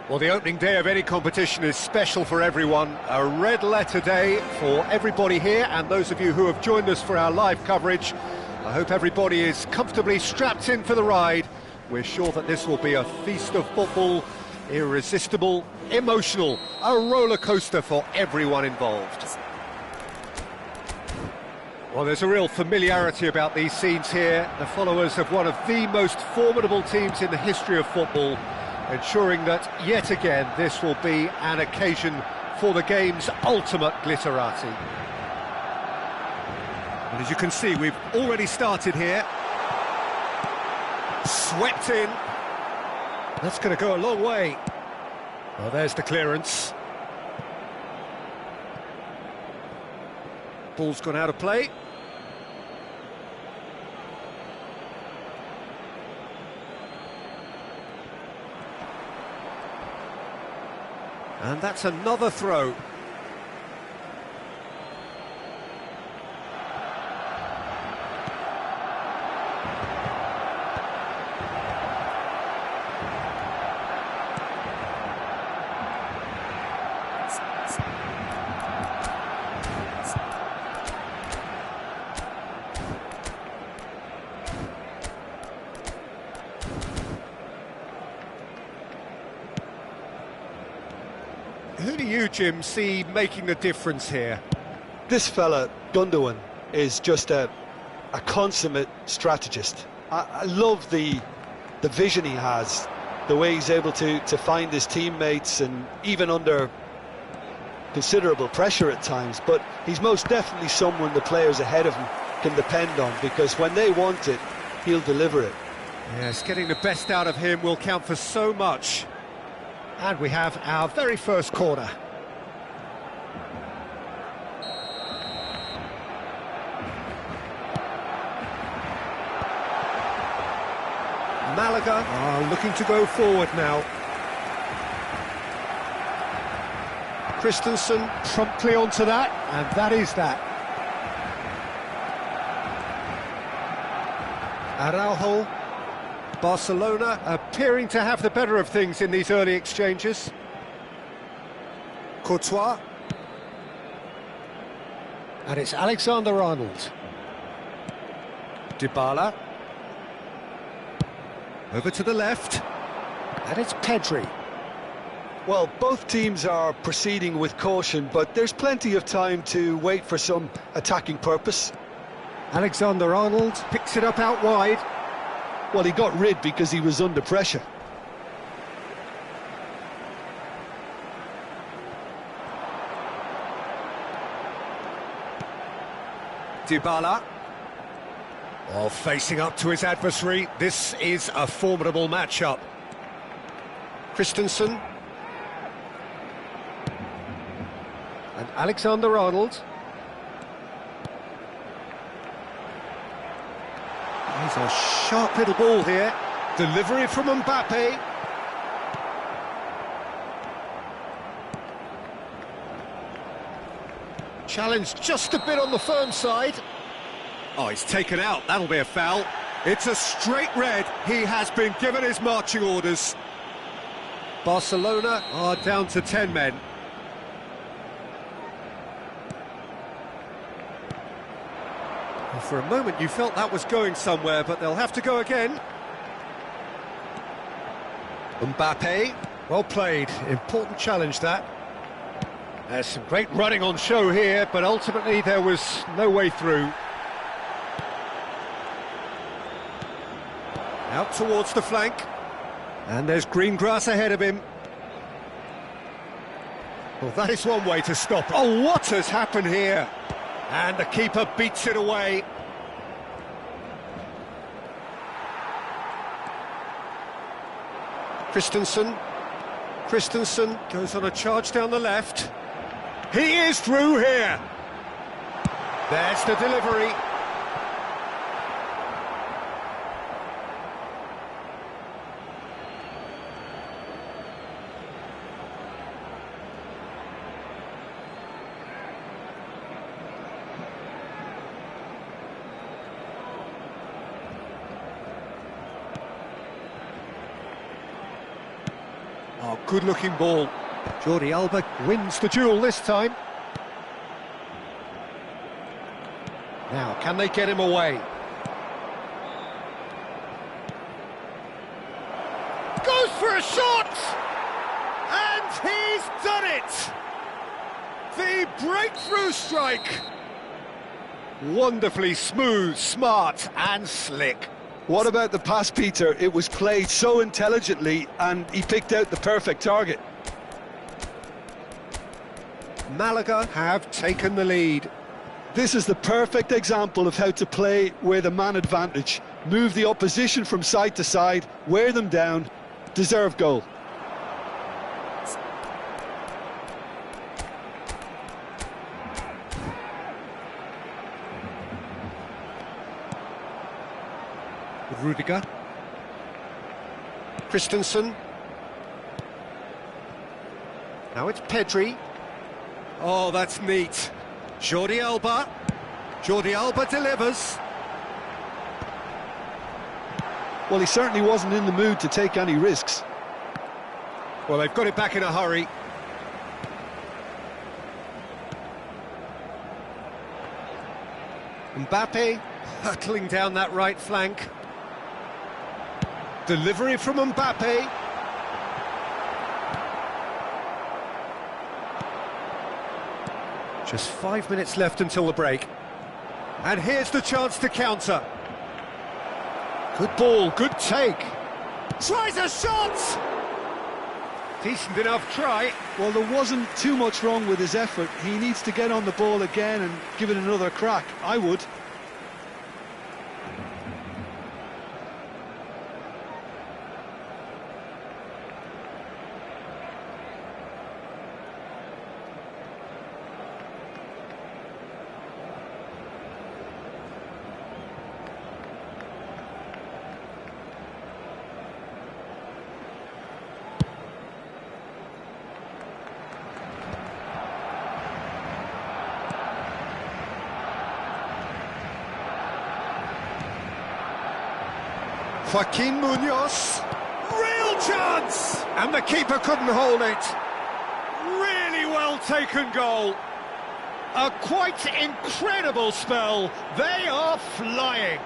Well, the opening day of any competition is special for everyone. A red letter day for everybody here, and those of you who have joined us for our live coverage. I hope everybody is comfortably strapped in for the ride. We're sure that this will be a feast of football, irresistible, emotional, a roller coaster for everyone involved. Well, there's a real familiarity about these scenes here. The followers of one of the most formidable teams in the history of football, ensuring that, yet again, this will be an occasion for the game's ultimate glitterati. And as you can see, we've already started here. Swept in. That's going to go a long way. Well, there's the clearance. Ball's gone out of play. And that's another throw. Who do you, Jim, see making the difference here? This fella, Gundogan, is just a a consummate strategist. I love the vision he has, the way he's able to find his teammates, and even under considerable pressure at times. But he's most definitely someone the players ahead of him can depend on, because when they want it, he'll deliver it. Yes, getting the best out of him will count for so much. And we have our very first corner. Malaga are looking to go forward now. Christensen promptly onto that, and that is that. Araujo. Barcelona appearing to have the better of things in these early exchanges. Courtois. And it's Alexander-Arnold. Dybala. Over to the left. And it's Pedri. Well, both teams are proceeding with caution, but there's plenty of time to wait for some attacking purpose. Alexander-Arnold picks it up out wide. Well, he got rid because he was under pressure. Dybala. While facing up to his adversary, this is a formidable matchup. Christensen. And Alexander-Arnold. He's a sharp little ball here. Delivery from Mbappe. Challenge just a bit on the firm side. Oh, he's taken out. That'll be a foul. It's a straight red. He has been given his marching orders. Barcelona are down to 10 men. For a moment you felt that was going somewhere, but they'll have to go again. Mbappe, well played, important challenge that. There's some great running on show here, but ultimately there was no way through. Out towards the flank, and there's green grass ahead of him. Well, that is one way to stop it. Oh, what has happened here? And the keeper beats it away. Christensen goes on a charge down the left. He is through here. There's the delivery. Oh, good-looking ball. Jordi Alba wins the duel this time. Now, can they get him away? Goes for a shot! And he's done it! The breakthrough strike! Wonderfully smooth, smart and slick. What about the pass, Peter? It was played so intelligently and he picked out the perfect target. Malaga have taken the lead. This is the perfect example of how to play with a man advantage. Move the opposition from side to side, wear them down, deserve goal. Rudiger. Christensen. Now it's Pedri. Oh, that's neat. Jordi Alba. Jordi Alba delivers. Well, he certainly wasn't in the mood to take any risks. Well, they've got it back in a hurry. Mbappe hurtling down that right flank. Delivery from Mbappe. Just 5 minutes left until the break. And here's the chance to counter. Good ball, good take. Tries a shot! Decent enough try. Well, there wasn't too much wrong with his effort. He needs to get on the ball again and give it another crack. I would. Joaquin Munoz, real chance! And the keeper couldn't hold it. Really well taken goal. A quite incredible spell. They are flying.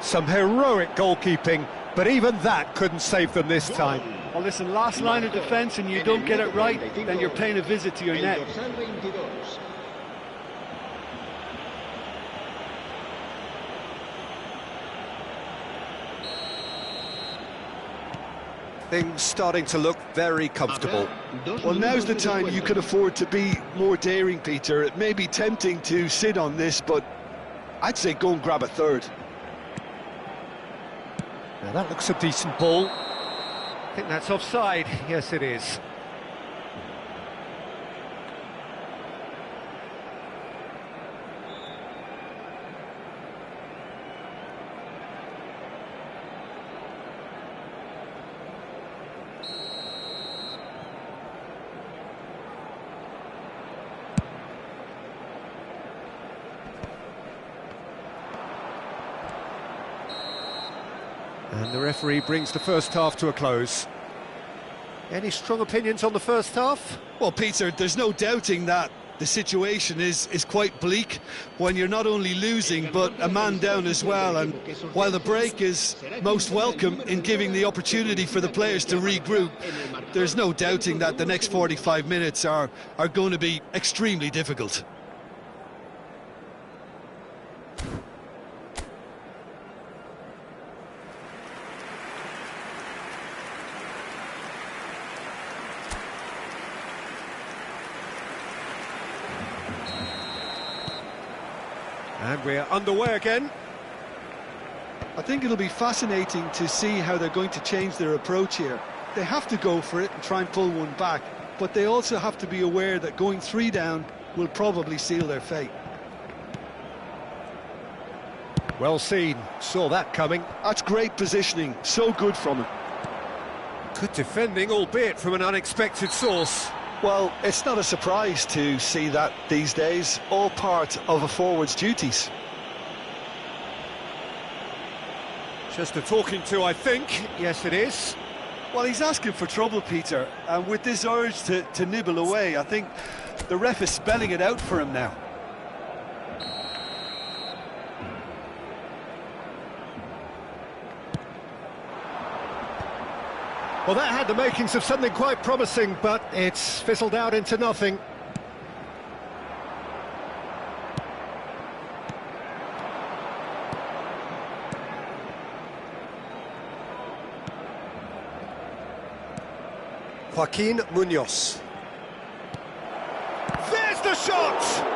Some heroic goalkeeping, but even that couldn't save them this time. Well, listen, last line of defence and you don't get it right, then you're paying a visit to your net. Things starting to look very comfortable. Well, now's the time you can afford to be more daring, Peter. It may be tempting to sit on this, but I'd say go and grab a third. Now that looks a decent ball. I think that's offside. Yes, it is. And the referee brings the first half to a close. Any strong opinions on the first half? Well, Peter, there's no doubting that the situation is quite bleak when you're not only losing, but a man down as well. And while the break is most welcome in giving the opportunity for the players to regroup, there's no doubting that the next 45 minutes are going to be extremely difficult. And we're underway again. I think it'll be fascinating to see how they're going to change their approach here. They have to go for it and try and pull one back, but they also have to be aware that going 3 down will probably seal their fate. Well seen, saw that coming. That's great positioning, so good from him. Good defending, albeit from an unexpected source. Well, it's not a surprise to see that these days, all part of a forward's duties. Just a talking to, I think. Yes, it is. Well, he's asking for trouble, Peter, and with this urge to nibble away, I think the ref is spelling it out for him now. Well, that had the makings of something quite promising, but it's fizzled out into nothing. Joaquin Munoz. There's the shot!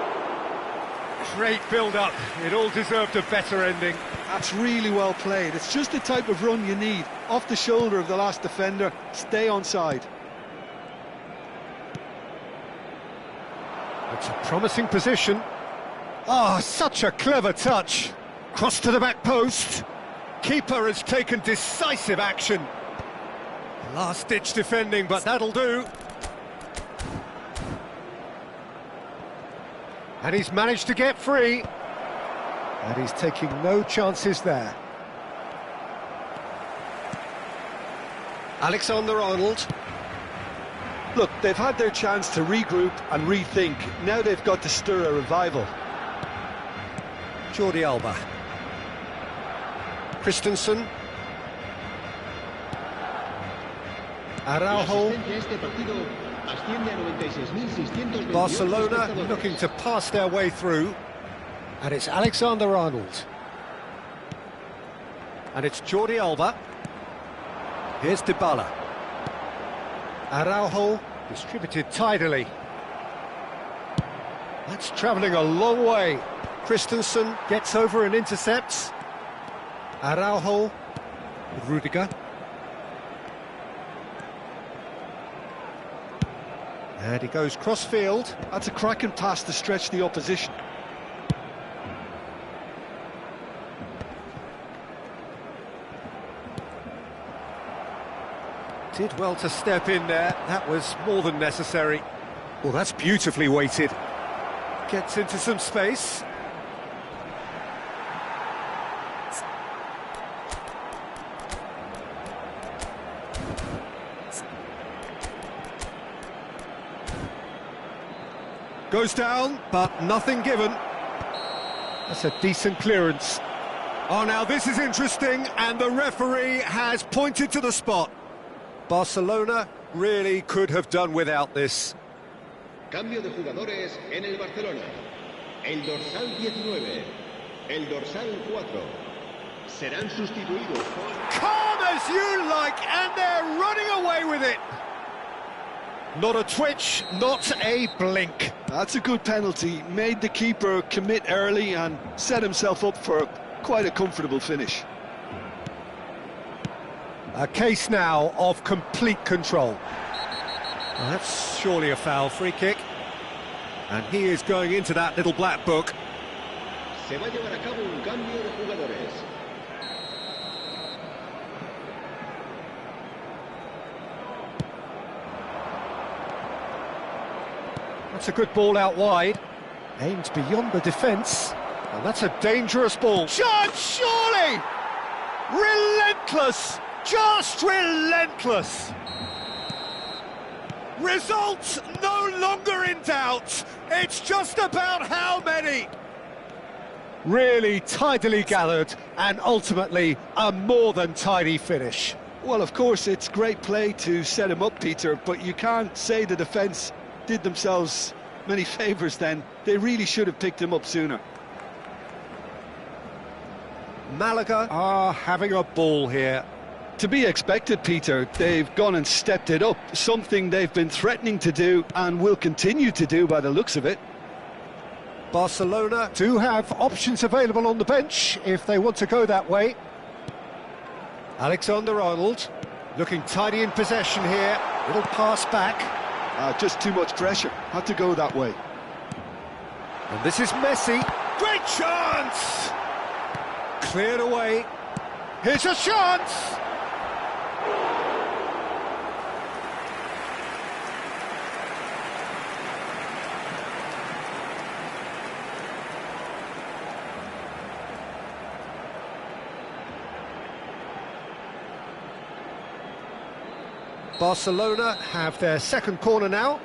Great build-up. It all deserved a better ending. That's really well played. It's just the type of run you need. Off the shoulder of the last defender, stay onside. It's a promising position. Oh, such a clever touch. Cross to the back post. Keeper has taken decisive action. Last-ditch defending, but that'll do. And he's managed to get free. And he's taking no chances there. Alexander-Arnold. Look, they've had their chance to regroup and rethink. Now they've got to stir a revival. Jordi Alba. Christensen. Araujo. Barcelona looking to pass their way through. And it's Alexander-Arnold. And it's Jordi Alba. Here's Dybala. Araujo, distributed tidily. That's travelling a long way. Christensen gets over and intercepts. Araujo with Rudiger. And he goes cross-field. That's a cracking pass to stretch the opposition. Did well to step in there. That was more than necessary. Well, that's beautifully weighted. Gets into some space. Goes down, but nothing given. That's a decent clearance. Oh, now this is interesting, and the referee has pointed to the spot. Barcelona really could have done without this. Cambio de jugadores en el Barcelona. El dorsal 19, el dorsal 4. Serán sustituidos por... Calm as you like, and they're running away with it. Not a twitch, not a blink. That's a good penalty. Made the keeper commit early and set himself up for quite a comfortable finish. A case now of complete control. Well, that's surely a foul. Free kick. And he is going into that little black book. Se va a llevar a cabo un cambio de jugadores. That's a good ball out wide. Aimed beyond the defence. And that's a dangerous ball. Chance, surely! Relentless! Just relentless! Results no longer in doubt. It's just about how many. Really tidily gathered and ultimately a more than tidy finish. Well, of course, it's great play to set him up, Peter, but you can't say the defence did themselves many favours then. They really should have picked him up sooner. Malaga are having a ball here. To be expected, Peter. They've gone and stepped it up, something they've been threatening to do and will continue to do by the looks of it. Barcelona do have options available on the bench if they want to go that way. Alexander-Arnold looking tidy in possession here. Little pass back. Just too much pressure. Had to go that way. And this is Messi. Great chance! Cleared away. Here's a chance! Barcelona have their second corner now.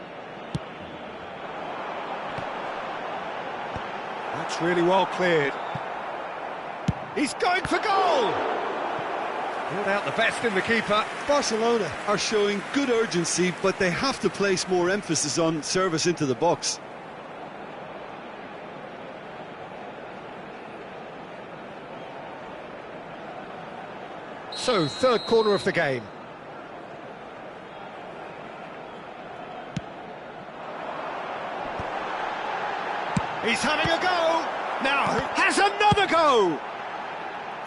That's really well cleared. He's going for goal! Pulled out the best in the keeper. Barcelona are showing good urgency, but they have to place more emphasis on service into the box. So, third corner of the game. He's having a go! Now, has another go!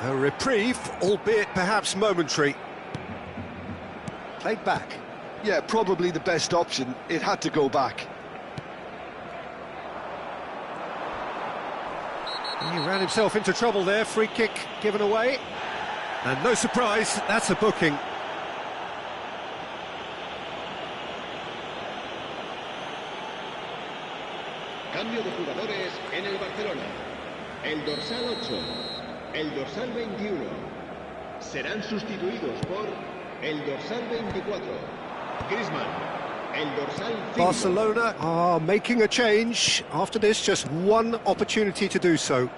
A reprieve, albeit perhaps momentary. Played back. Yeah, probably the best option. It had to go back. He ran himself into trouble there, free kick given away. And no surprise, that's a booking. Cambio de jugadores en el Barcelona. El dorsal 8, el dorsal 21. Serán sustituidos por el dorsal 24. Griezmann, el dorsal 5. Barcelona are making a change. After this, just one opportunity to do so.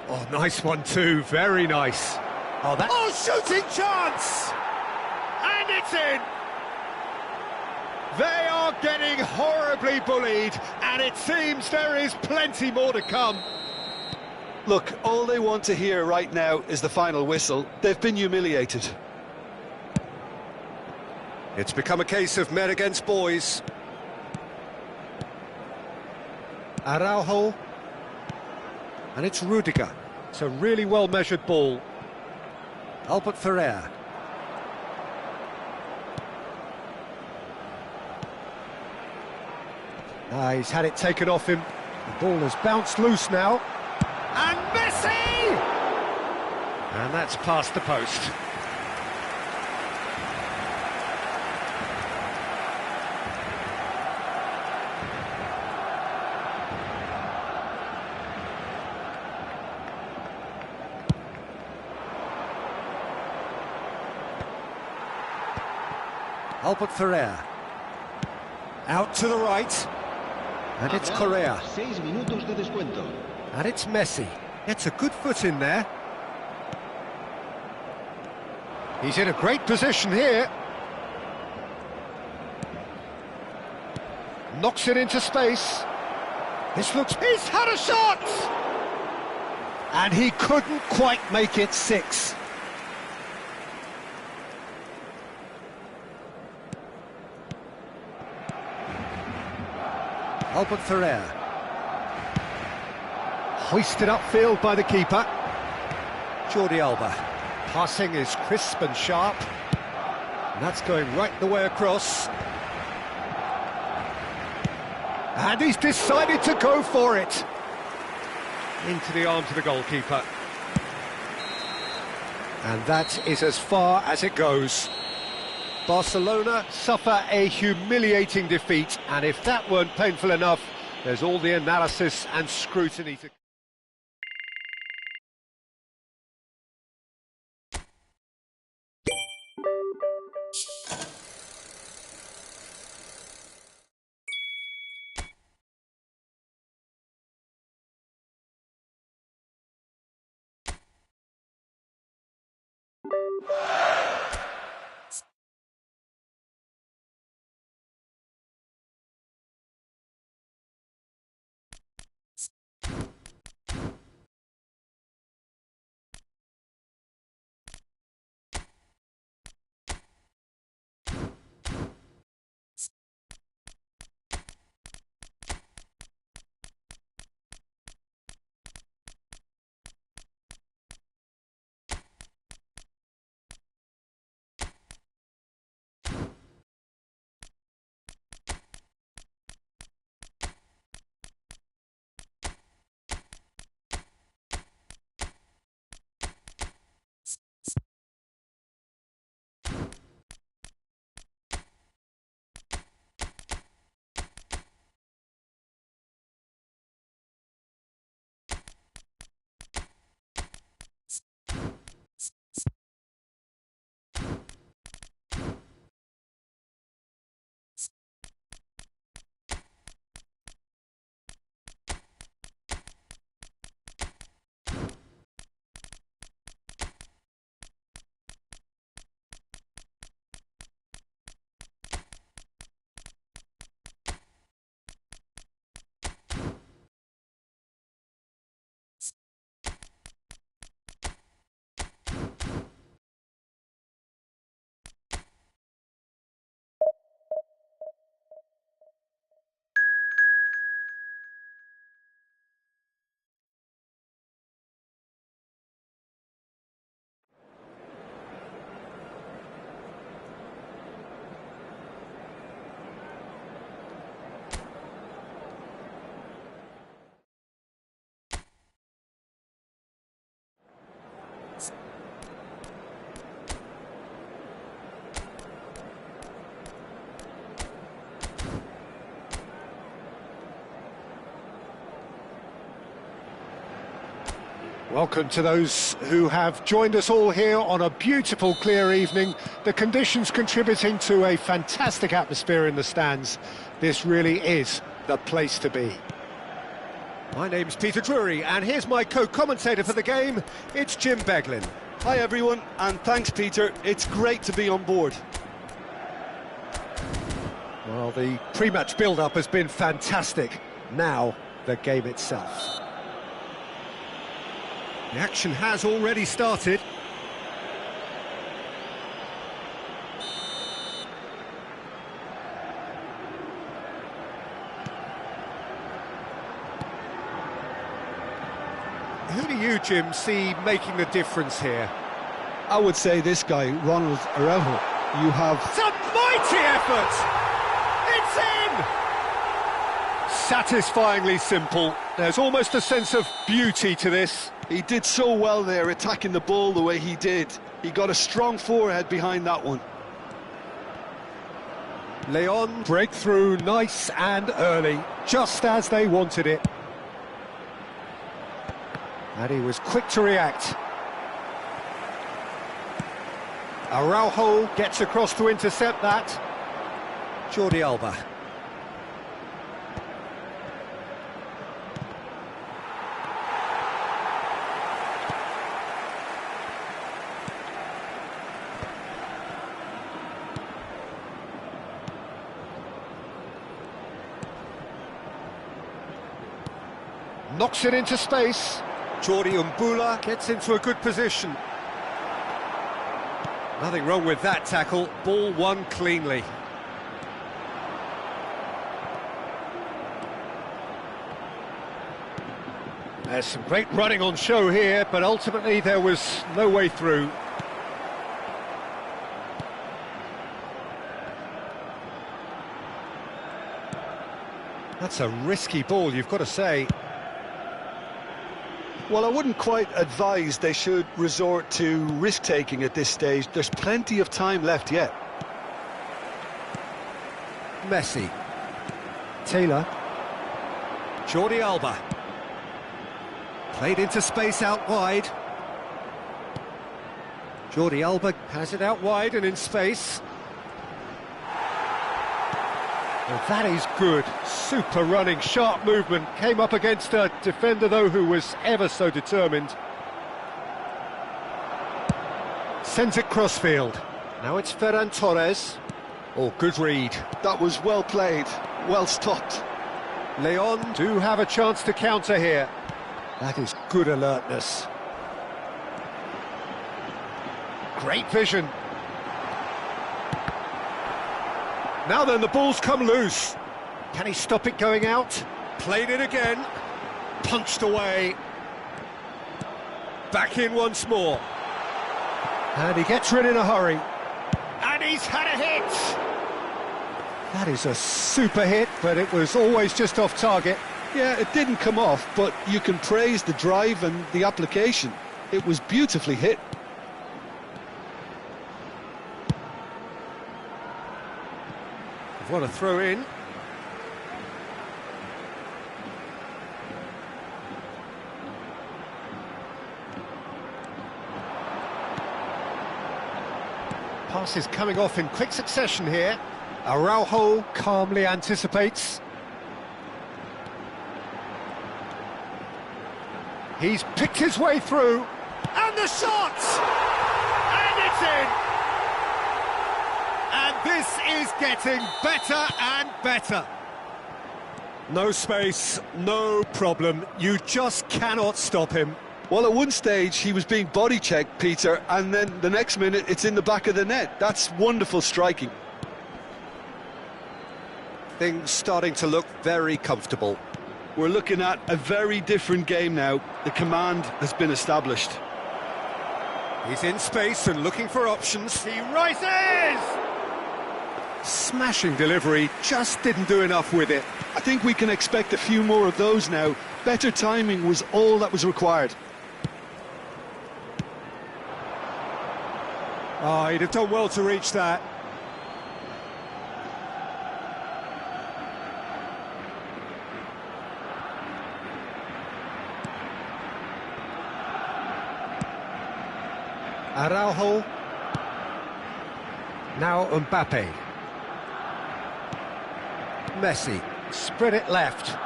Oh, nice one too, very nice. Oh, shooting chance! And it's in! They are getting horribly bullied, and it seems there is plenty more to come. Look, all they want to hear right now is the final whistle. They've been humiliated. It's become a case of men against boys. Araujo. And it's Rudiger. It's a really well-measured ball. Albert Ferrer. He's had it taken off him. The ball has bounced loose now. And Messi! And that's past the post. Albert Ferrer. Out to the right. And it's Correa. 6 minutos de descuento. And it's Messi. Gets a good foot in there. He's in a great position here. Knocks it into space. This looks... He's had a shot! And he couldn't quite make it 6. Albert Ferrer. Hoisted upfield by the keeper. Jordi Alba. Passing is crisp and sharp. And that's going right the way across. And he's decided to go for it. Into the arms of the goalkeeper. And that is as far as it goes. Barcelona suffer a humiliating defeat, and if that weren't painful enough, there's all the analysis and scrutiny to... Welcome to those who have joined us all here on a beautiful, clear evening. The conditions contributing to a fantastic atmosphere in the stands. This really is the place to be. My name's Peter Drury, and here's my co-commentator for the game. It's Jim Beglin. Hi everyone, and thanks Peter. It's great to be on board. Well, the pre-match build-up has been fantastic. Now, the game itself. The action has already started. Who do you, Jim, see making the difference here? I would say this guy, Ronald Araujo. You have... It's a mighty effort! It's in! Satisfyingly simple. There's almost a sense of beauty to this. He did so well there, attacking the ball the way he did. He got a strong forehead behind that one. Leon, breakthrough, nice and early, just as they wanted it. And he was quick to react. Araujo gets across to intercept that. Jordi Alba. Knocks it into space. Jordi Mbula gets into a good position. Nothing wrong with that tackle. Ball won cleanly. There's some great running on show here, but ultimately there was no way through. That's a risky ball, you've got to say. Well, I wouldn't quite advise they should resort to risk-taking at this stage. There's plenty of time left yet. Messi. Taylor. Jordi Alba. Played into space out wide. Jordi Alba has it out wide and in space. Well, that is good. Super running, sharp movement. Came up against a defender, though, who was ever so determined. Sends it crossfield. Now it's Ferran Torres. Oh, good read. That was well played, well stopped. Leon do have a chance to counter here. That is good alertness. Great vision. Now then, the ball's come loose. Can he stop it going out? Played it again. Punched away. Back in once more. And he gets rid in a hurry. And he's had a hit! That is a super hit, but it was always just off target. Yeah, it didn't come off, but you can praise the drive and the application. It was beautifully hit. What a throw in. Passes coming off in quick succession here. Araujo calmly anticipates. He's picked his way through. And the shot! And it's in! And this is getting better and better. No space, no problem. You just cannot stop him. Well, at one stage, he was being body-checked, Peter, and then the next minute, it's in the back of the net. That's wonderful striking. Things starting to look very comfortable. We're looking at a very different game now. The command has been established. He's in space and looking for options. He rises! Smashing delivery, just didn't do enough with it. I think we can expect a few more of those now. Better timing was all that was required. Oh, he'd have done well to reach that. Araujo. Now Mbappe. Messi. Spread it left.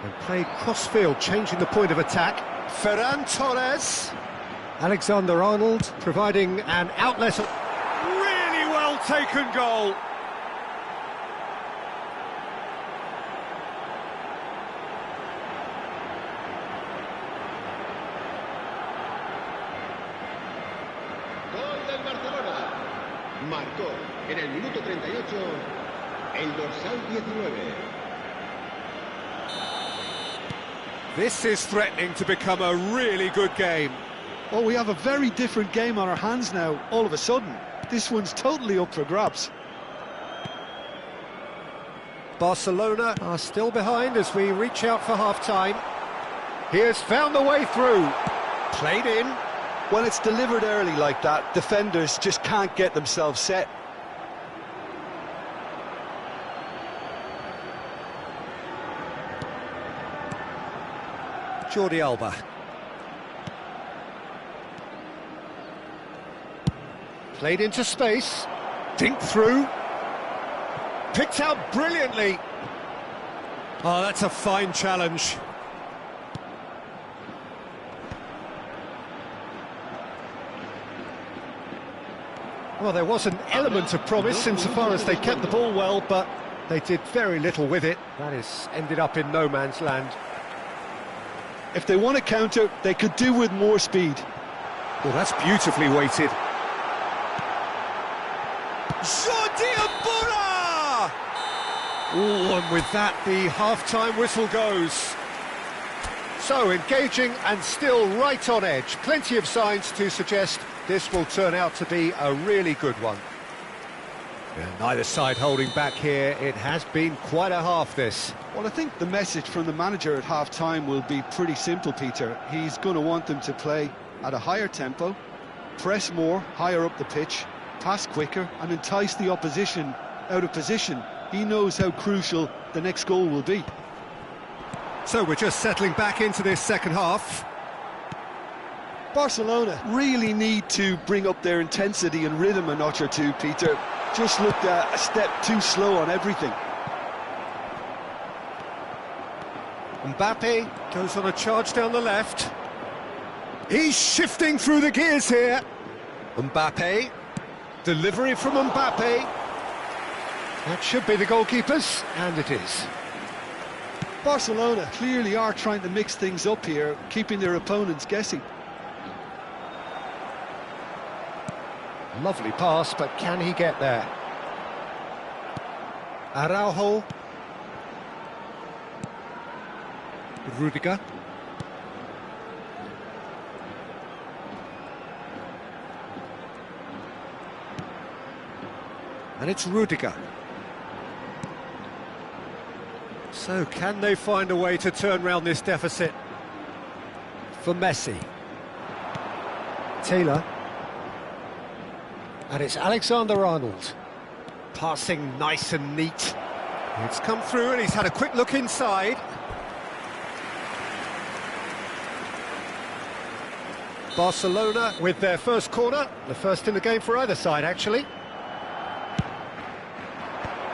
And played cross-field, changing the point of attack. Ferran Torres. Alexander-Arnold providing an outlet. Really well taken goal. Marcó en el minuto 38 el dorsal 19. This is threatening to become a really good game. Oh, we have a very different game on our hands now, all of a sudden. This one's totally up for grabs. Barcelona are still behind as we reach out for half-time. He has found the way through. Played in. When it's delivered early like that, defenders just can't get themselves set. Jordi Alba. Played into space. Dinked through. Picked out brilliantly. Oh, that's a fine challenge. Well, there was an element of promise insofar as they kept the ball well, but they did very little with it. That is ended up in no man's land. If they want to counter, they could do with more speed. Well, that's beautifully weighted. Jordi Alba! Oh, and with that, the half-time whistle goes. So, engaging and still right on edge. Plenty of signs to suggest this will turn out to be a really good one. Yeah, neither side holding back here. It has been quite a half, this. Well, I think the message from the manager at half-time will be pretty simple, Peter. He's going to want them to play at a higher tempo, press more, higher up the pitch, pass quicker, and entice the opposition out of position. He knows how crucial the next goal will be. So we're just settling back into this second half. Barcelona really need to bring up their intensity and rhythm a notch or two, Peter. Just looked a step too slow on everything. Mbappe goes on a charge down the left. He's shifting through the gears here. Mbappe. Delivery from Mbappe. That should be the goalkeepers, and it is. Barcelona clearly are trying to mix things up here, keeping their opponents guessing. Lovely pass, but can he get there? Araujo. Rudiger. And it's Rudiger. So can they find a way to turn round this deficit? For Messi. Taylor. And it's Alexander-Arnold. Passing nice and neat. It's come through and he's had a quick look inside. Barcelona with their first corner, the first in the game for either side, actually.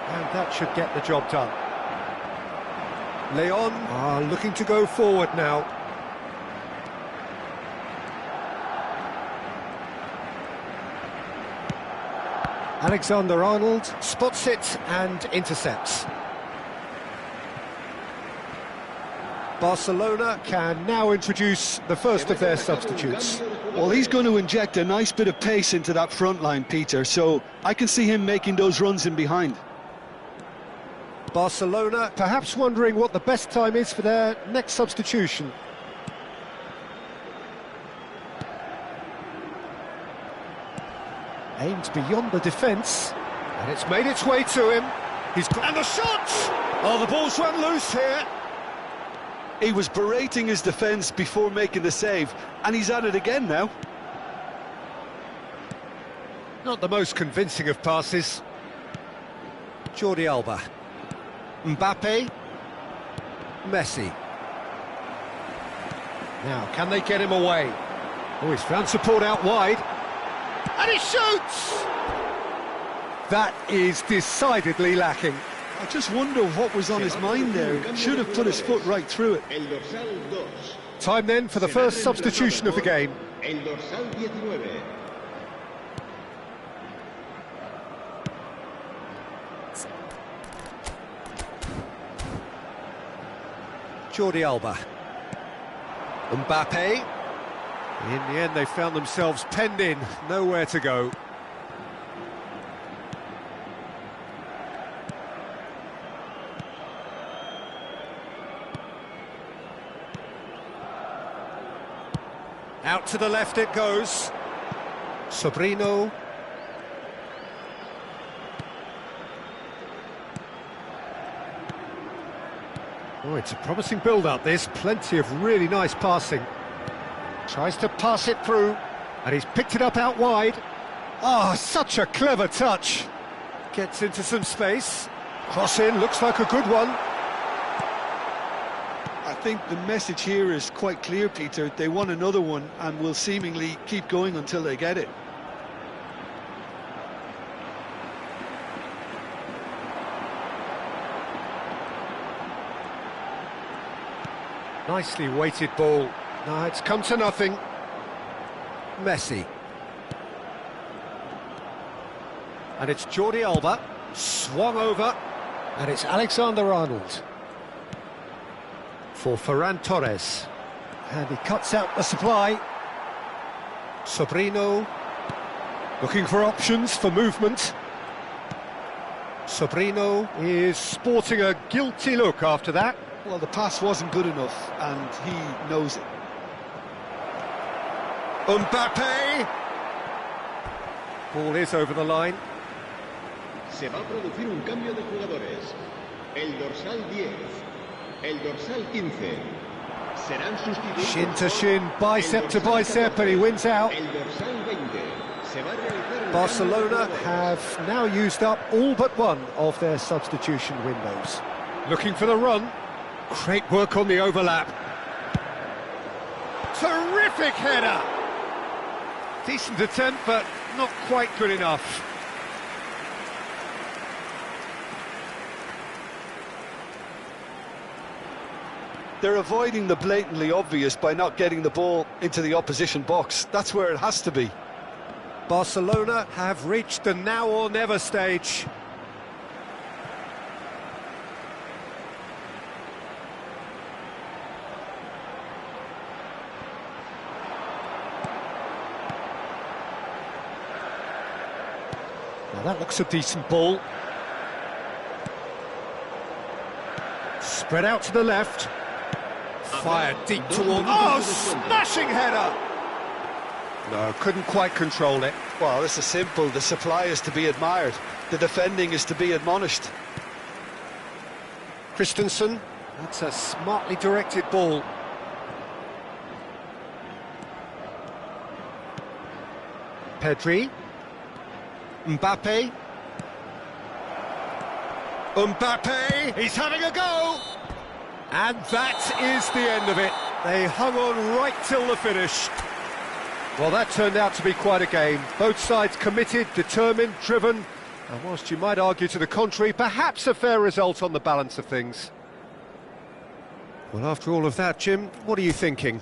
And that should get the job done. Leon are looking to go forward now. Alexander-Arnold spots it and intercepts. Barcelona can now introduce the first of their substitutes. Well, he's going to inject a nice bit of pace into that front line, Peter, so I can see him making those runs in behind. Barcelona perhaps wondering what the best time is for their next substitution. Aimed beyond the defence, and it's made its way to him. He's got... And the shot! Oh, the ball's run loose here. He was berating his defence before making the save, and he's at it again now. Not the most convincing of passes. Jordi Alba. Mbappe. Messi. Now, can they get him away? Oh, he's found support out wide. And he shoots! That is decidedly lacking. I just wonder what was on his mind there. Should have put his foot right through it. Time then for the first substitution of the game. El dorsal 19. Jordi Alba. Mbappe. In the end, they found themselves penned in, nowhere to go. Out to the left it goes. Sobrino. Oh, it's a promising build-up, this. Plenty of really nice passing. Tries to pass it through, and he's picked it up out wide. Oh, such a clever touch. Gets into some space. Cross in, looks like a good one. I think the message here is quite clear, Peter. They want another one and will seemingly keep going until they get it. Nicely weighted ball. No, it's come to nothing. Messi. And it's Jordi Alba. Swung over. And it's Alexander-Arnold. For Ferran Torres. And he cuts out the supply. Sobrino. Looking for options for movement. Sobrino is sporting a guilty look after that. Well, the pass wasn't good enough, and he knows it. Mbappe! Ball is over the line. Se va a producir un cambio de jugadores. El dorsal 10, el dorsal 15. Serán sustituidos. Shin to shin, bicep to bicep, and he wins out. El dorsal 20. Se va a realizar un Barcelona cambio de jugadores. have now used up all but one of their substitution windows. Looking for the run. Great work on the overlap. Terrific header! Decent attempt, but not quite good enough. They're avoiding the blatantly obvious by not getting the ball into the opposition box. That's where it has to be. Barcelona have reached the now or never stage. Now that looks a decent ball. Spread out to the left. Fired deep toward... Oh, smashing header! No, couldn't quite control it. Well, this is simple. The supply is to be admired. The defending is to be admonished. Christensen, that's a smartly directed ball. Pedri. Mbappe. Mbappe, he's having a go! And that is the end of it. They hung on right till the finish. Well, that turned out to be quite a game. Both sides committed, determined, driven, and whilst you might argue to the contrary, perhaps a fair result on the balance of things. Well, after all of that, Jim, what are you thinking?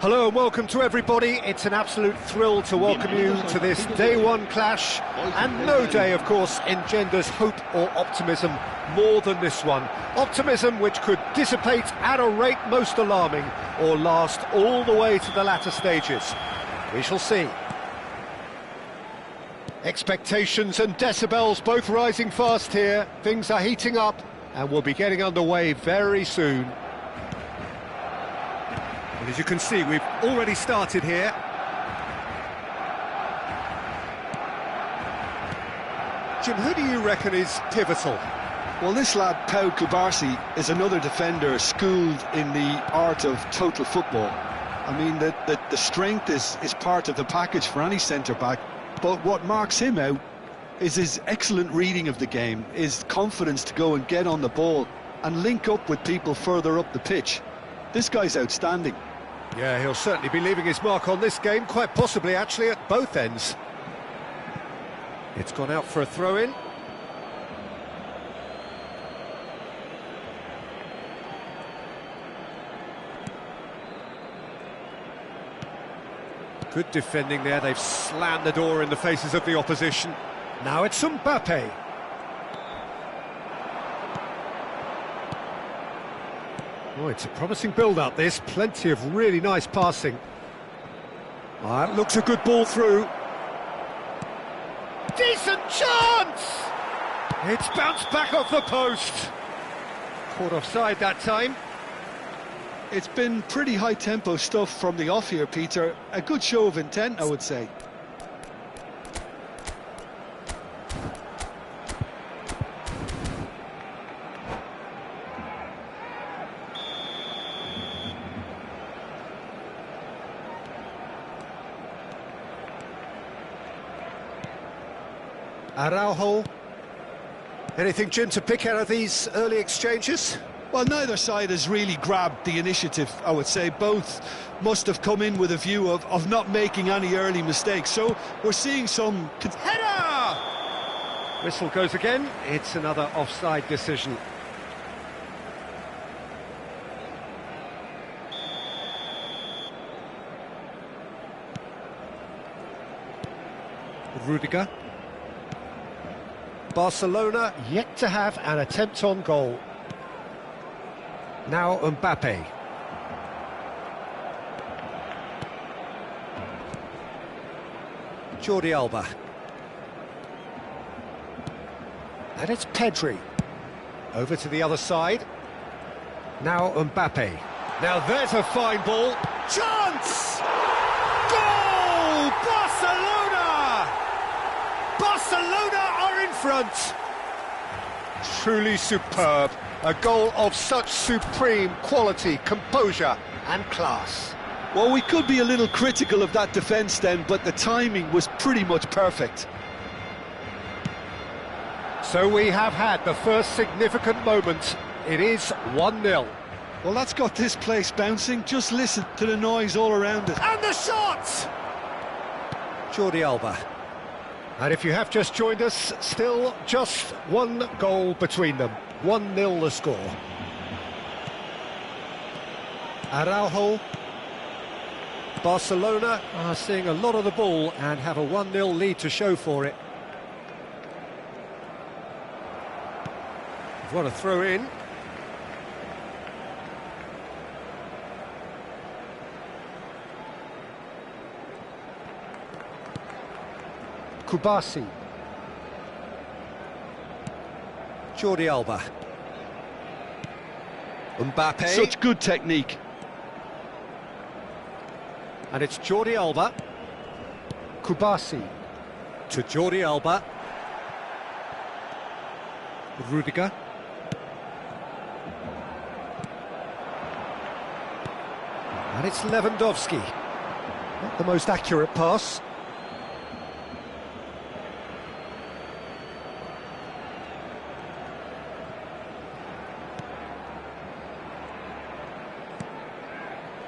Hello and welcome to everybody. It's an absolute thrill to welcome you to this day one clash, and no day, of course, engenders hope or optimism more than this one. Optimism which could dissipate at a rate most alarming or last all the way to the latter stages. We shall see. Expectations and decibels both rising fast here. Things are heating up and we'll be getting underway very soon. And as you can see, we've already started here. Jim, who do you reckon is pivotal? Well, this lad, Pau Cubarsí, is another defender schooled in the art of total football. I mean, the strength is part of the package for any centre-back, but what marks him out is his excellent reading of the game, his confidence to go and get on the ball and link up with people further up the pitch. This guy's outstanding. Yeah, he'll certainly be leaving his mark on this game, quite possibly actually at both ends. It's gone out for a throw-in. Good defending there, they've slammed the door in the faces of the opposition. Now it's Mbappe. Oh, it's a promising build-up, this. Plenty of really nice passing. It looks a good ball through. Decent chance! It's bounced back off the post. Caught offside that time. It's been pretty high-tempo stuff from the off here, Peter. A good show of intent, I would say. Araujo. Anything, Jim, to pick out of these early exchanges? Well, neither side has really grabbed the initiative, I would say. Both must have come in with a view of not making any early mistakes. So we're seeing some... Header! Whistle goes again. It's another offside decision. Rudiger. Barcelona yet to have an attempt on goal. Now Mbappe. Jordi Alba. And it's Pedri. Over to the other side. Now Mbappe. Now there's a fine ball. Chance! Goal! Barcelona! Barcelona are in front. Truly superb. A goal of such supreme quality, composure and class. Well, we could be a little critical of that defence then, but the timing was pretty much perfect. So we have had the first significant moment. It is 1-0. Well, that's got this place bouncing. Just listen to the noise all around it. And the shot! Jordi Alba. And if you have just joined us, still just one goal between them. 1-0 the score. Araujo. Barcelona are seeing a lot of the ball and have a 1-0 lead to show for it. What a throw in. Cubarsí. Jordi Alba. Mbappe. Such good technique. And it's Jordi Alba. Cubarsí. To Jordi Alba. Rudiger. And it's Lewandowski. Not the most accurate pass.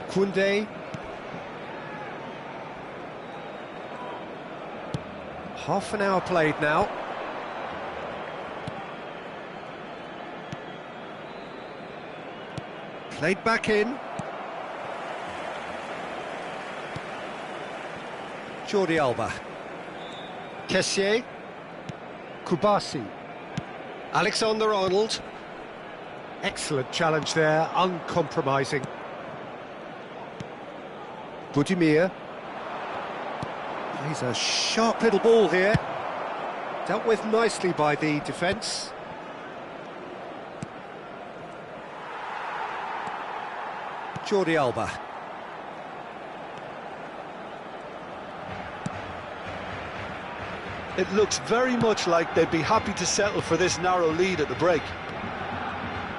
Koundé. Half an hour played now. Played back in. Jordi Alba. Kessié. Kubasi. Alexander-Arnold. Excellent challenge there, uncompromising. Budimir. He's a sharp little ball here. Dealt with nicely by the defence. Jordi Alba. It looks very much like they'd be happy to settle for this narrow lead at the break.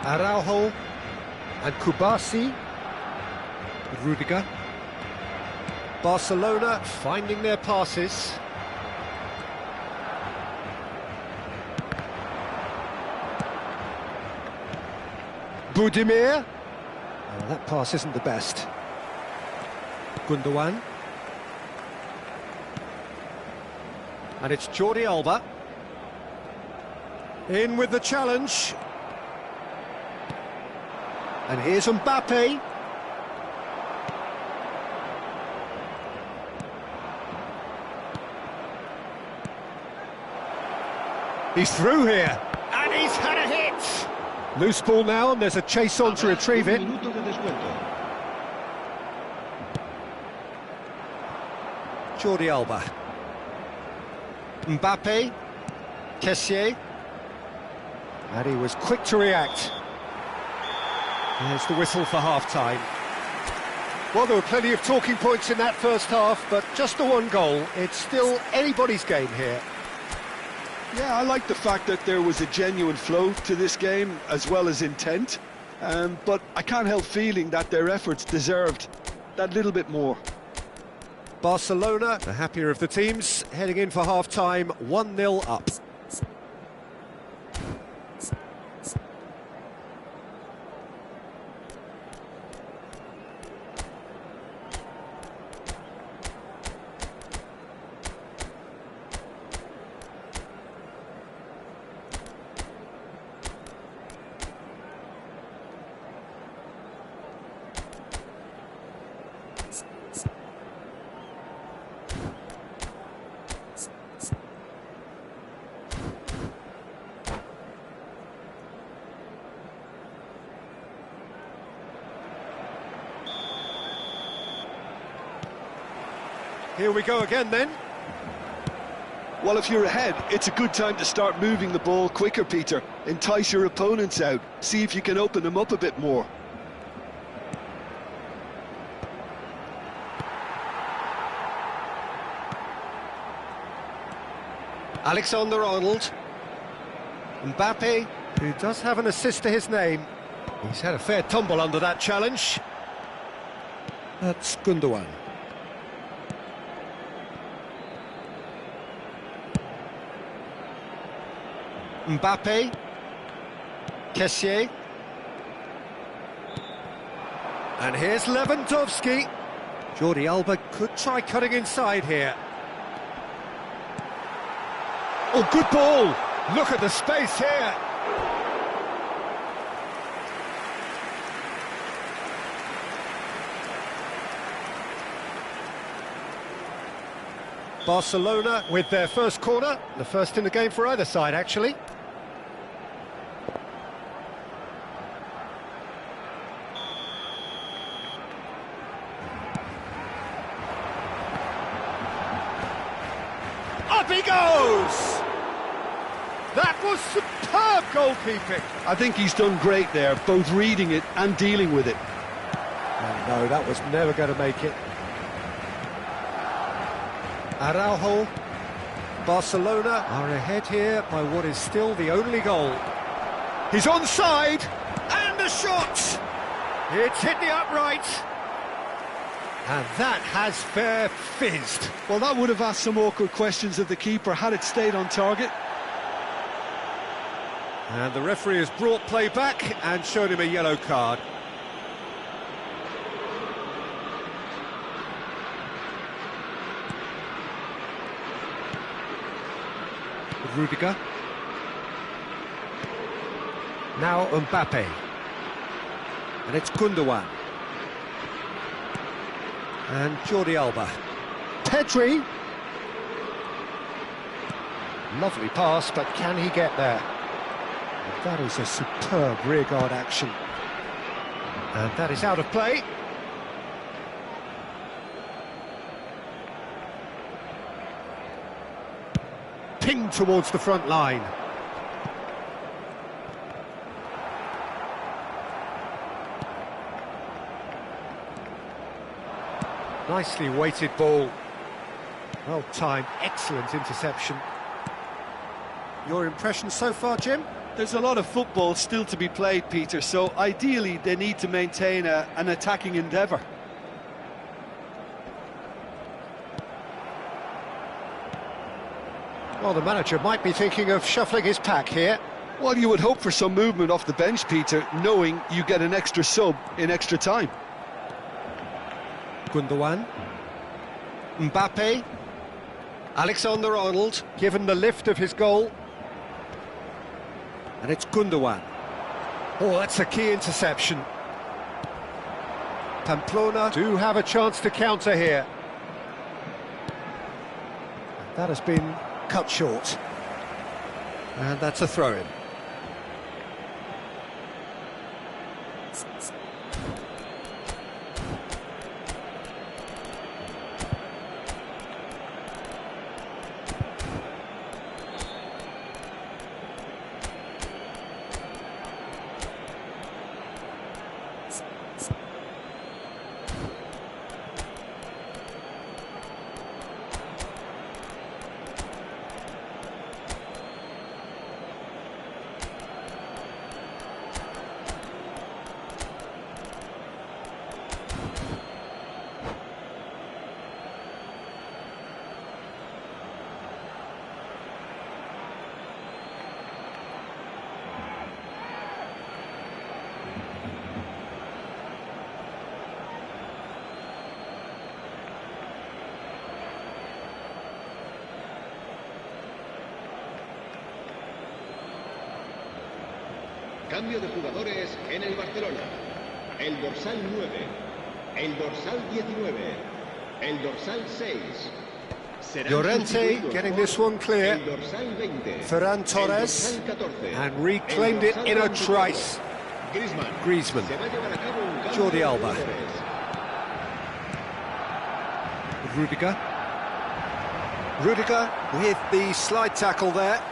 Araujo and Kubasi. Rudiger. Barcelona finding their passes. Budimir. Oh, that pass isn't the best. Gundogan. And it's Jordi Alba. In with the challenge. And here's Mbappe. He's through here. And he's had a hit. Loose ball now, and there's a chase on to retrieve it. Jordi Alba. Mbappe. Kessié. And he was quick to react. There's the whistle for half-time. Well, there were plenty of talking points in that first half, but just the one goal. It's still anybody's game here. Yeah, I like the fact that there was a genuine flow to this game, as well as intent. But I can't help feeling that their efforts deserved that little bit more. Barcelona, the happier of the teams, heading in for half-time, 1-0 up. Here we go again then. Well, if you're ahead, it's a good time to start moving the ball quicker, Peter. Entice your opponents out. See if you can open them up a bit more. Alexander-Arnold. Mbappe, who does have an assist to his name. He's had a fair tumble under that challenge. That's Gundogan. Mbappe. Kessié. And here's Lewandowski. Jordi Alba could try cutting inside here. Oh, good ball! Look at the space here! Barcelona with their first corner, the first in the game for either side, actually. Up he goes! That was superb goalkeeping. I think he's done great there, both reading it and dealing with it. Oh, no, that was never going to make it. Araujo. Barcelona are ahead here by what is still the only goal. He's onside, and a shot! It's hit the upright. And that has fair fizzed. Well, that would have asked some awkward questions of the keeper had it stayed on target. And the referee has brought play back and shown him a yellow card. Rudiger. Now Mbappe. And it's Gundogan. And Jordi Alba. Pedri. Lovely pass, but can he get there? And that is a superb rearguard action. And that is out of play. Pinged towards the front line. Nicely weighted ball. Well timed, excellent interception. Your impression so far, Jim? There's a lot of football still to be played, Peter, so ideally they need to maintain an attacking endeavour. Well, the manager might be thinking of shuffling his pack here. Well, you would hope for some movement off the bench, Peter, knowing you get an extra sub in extra time. Gundogan, Mbappe, Alexander-Arnold, given the lift of his goal. And it's Gundogan. Oh, that's a key interception. Pamplona do have a chance to counter here. That has been cut short. And that's a throw-in. Cambio de jugadores en el Barcelona. El dorsal 9, el dorsal 19, el dorsal 6. Llorente getting this one clear. El dorsal 20, Ferran Torres, el dorsal 14, and reclaimed it in a trice. Griezmann. Se va a llevar a cabo un cambio Jordi de Alba. jugadores. Rudiger. Rudiger with the slide tackle there.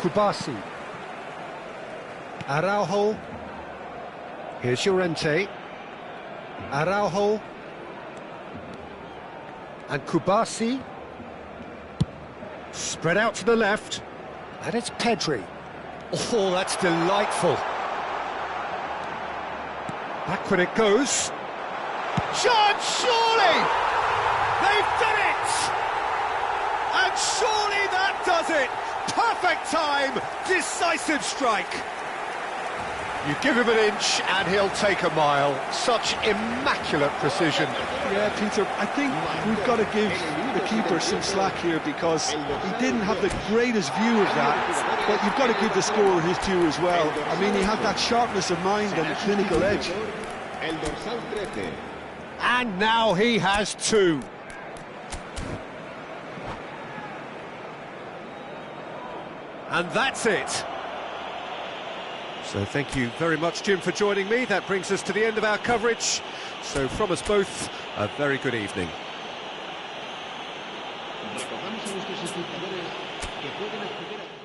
Kubasi. Araujo. Here's Llorente. Araujo. And Kubasi. Spread out to the left. And it's Pedri. Oh, that's delightful. Back it goes. Shot, surely! They've done it! And surely that does it! Perfect time, decisive strike. You give him an inch and he'll take a mile. Such immaculate precision. Yeah, Peter, I think we've got to give the keeper some slack here because he didn't have the greatest view of that, but you've got to give the scorer his due as well. I mean, he had that sharpness of mind and the clinical edge. El dorsal 13. And now he has two. And that's it. So thank you very much, Jim, for joining me. That brings us to the end of our coverage. So from us both, a very good evening. Recordamos a nuestros espectadores que pueden acceder a